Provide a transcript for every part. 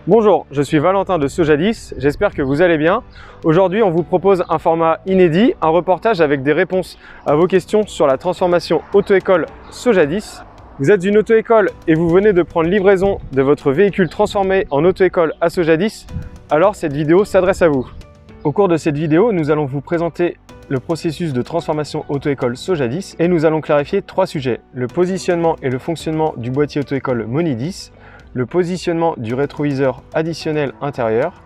Bonjour, je suis Valentin de Sojadis, j'espère que vous allez bien. Aujourd'hui, on vous propose un format inédit, un reportage avec des réponses à vos questions sur la transformation auto-école Sojadis. Vous êtes une auto-école et vous venez de prendre livraison de votre véhicule transformé en auto-école à Sojadis, alors cette vidéo s'adresse à vous. Au cours de cette vidéo, nous allons vous présenter le processus de transformation auto-école Sojadis et nous allons clarifier 3 sujets: le positionnement et le fonctionnement du boîtier auto-école Monidis, le positionnement du rétroviseur additionnel intérieur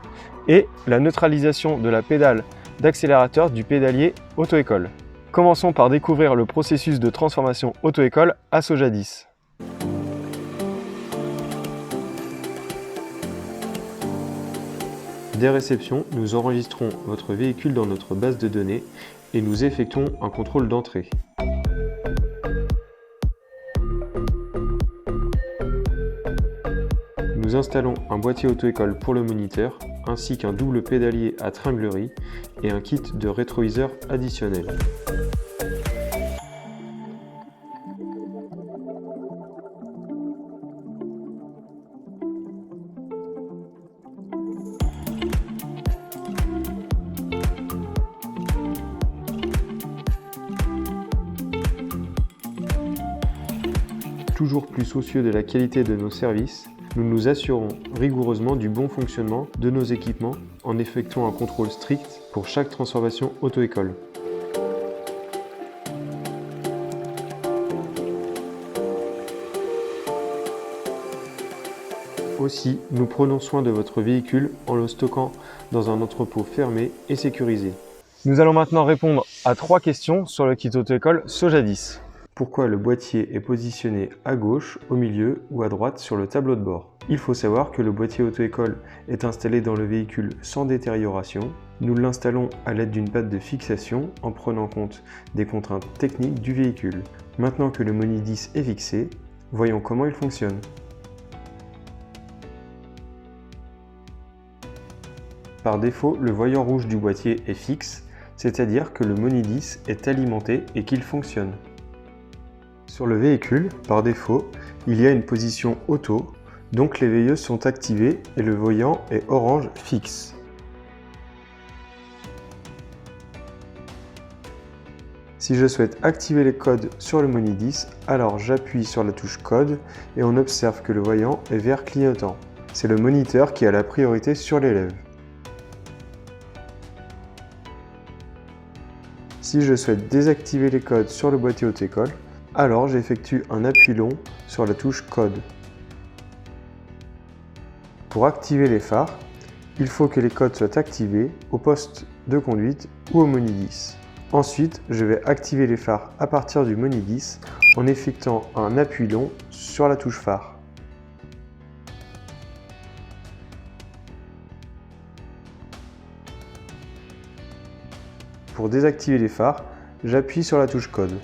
et la neutralisation de la pédale d'accélérateur du pédalier auto-école. Commençons par découvrir le processus de transformation auto-école à Sojadis. Dès réception, nous enregistrons votre véhicule dans notre base de données et nous effectuons un contrôle d'entrée. Nous installons un boîtier auto-école pour le moniteur, ainsi qu'un double pédalier à tringlerie et un kit de rétroviseur additionnel. Toujours plus soucieux de la qualité de nos services, nous nous assurons rigoureusement du bon fonctionnement de nos équipements en effectuant un contrôle strict pour chaque transformation auto-école. Aussi, nous prenons soin de votre véhicule en le stockant dans un entrepôt fermé et sécurisé. Nous allons maintenant répondre à 3 questions sur le kit auto-école Sojadis. Pourquoi le boîtier est positionné à gauche, au milieu ou à droite sur le tableau de bord? Il faut savoir que le boîtier auto-école est installé dans le véhicule sans détérioration. Nous l'installons à l'aide d'une patte de fixation en prenant compte des contraintes techniques du véhicule. Maintenant que le Monidis est fixé, voyons comment il fonctionne. Par défaut, le voyant rouge du boîtier est fixe, c'est-à-dire que le Monidis est alimenté et qu'il fonctionne. Sur le véhicule, par défaut, il y a une position auto, donc les veilleuses sont activées et le voyant est orange fixe. Si je souhaite activer les codes sur le Monidis, alors j'appuie sur la touche code et on observe que le voyant est vert clignotant. C'est le moniteur qui a la priorité sur l'élève. Si je souhaite désactiver les codes sur le boîtier auto-école, alors j'effectue un appui long sur la touche code. Pour activer les phares, il faut que les codes soient activés au poste de conduite ou au Monidis. Ensuite, je vais activer les phares à partir du Monidis en effectuant un appui long sur la touche phare. Pour désactiver les phares, j'appuie sur la touche code.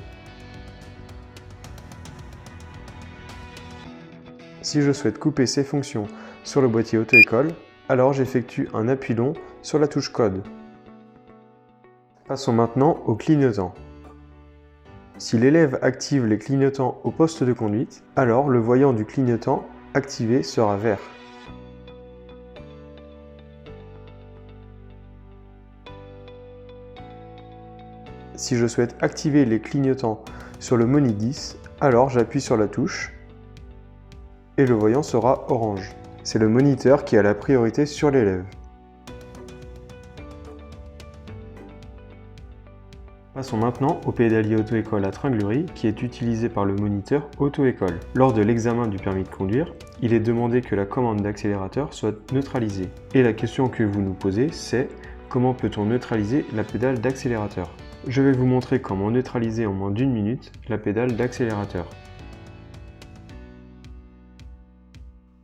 Si je souhaite couper ces fonctions sur le boîtier auto-école, alors j'effectue un appui long sur la touche code. Passons maintenant aux clignotants. Si l'élève active les clignotants au poste de conduite, alors le voyant du clignotant activé sera vert. Si je souhaite activer les clignotants sur le Monidis, alors j'appuie sur la touche et le voyant sera orange. C'est le moniteur qui a la priorité sur l'élève. Passons maintenant au pédalier auto-école à tringlerie qui est utilisé par le moniteur auto-école. Lors de l'examen du permis de conduire, il est demandé que la commande d'accélérateur soit neutralisée. Et la question que vous nous posez, c'est comment peut-on neutraliser la pédale d'accélérateur? Je vais vous montrer comment neutraliser en moins d'1 minute la pédale d'accélérateur.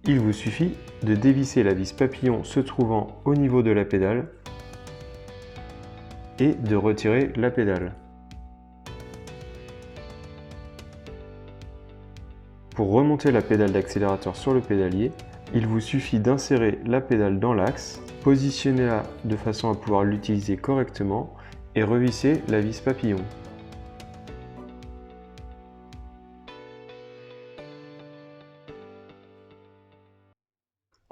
Il vous suffit de dévisser la vis papillon se trouvant au niveau de la pédale et de retirer la pédale. Pour remonter la pédale d'accélérateur sur le pédalier, il vous suffit d'insérer la pédale dans l'axe, positionnez-la de façon à pouvoir l'utiliser correctement et revisser la vis papillon.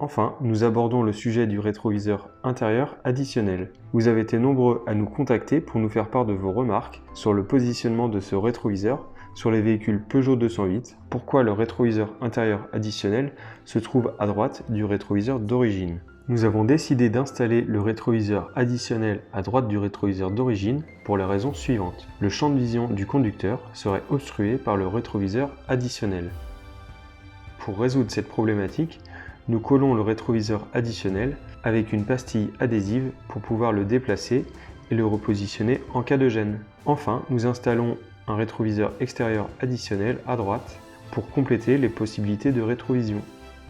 Enfin, nous abordons le sujet du rétroviseur intérieur additionnel. Vous avez été nombreux à nous contacter pour nous faire part de vos remarques sur le positionnement de ce rétroviseur sur les véhicules Peugeot 208, pourquoi le rétroviseur intérieur additionnel se trouve à droite du rétroviseur d'origine. Nous avons décidé d'installer le rétroviseur additionnel à droite du rétroviseur d'origine pour les raisons suivantes. Le champ de vision du conducteur serait obstrué par le rétroviseur additionnel. Pour résoudre cette problématique, nous collons le rétroviseur additionnel avec une pastille adhésive pour pouvoir le déplacer et le repositionner en cas de gêne. Enfin, nous installons un rétroviseur extérieur additionnel à droite pour compléter les possibilités de rétrovision.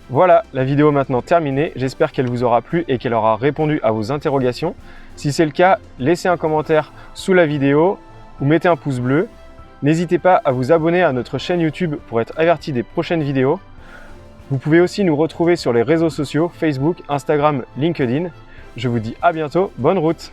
Voilà, la vidéo est maintenant terminée. J'espère qu'elle vous aura plu et qu'elle aura répondu à vos interrogations. Si c'est le cas, laissez un commentaire sous la vidéo ou mettez un pouce bleu. N'hésitez pas à vous abonner à notre chaîne YouTube pour être averti des prochaines vidéos. Vous pouvez aussi nous retrouver sur les réseaux sociaux Facebook, Instagram, LinkedIn. Je vous dis à bientôt, bonne route!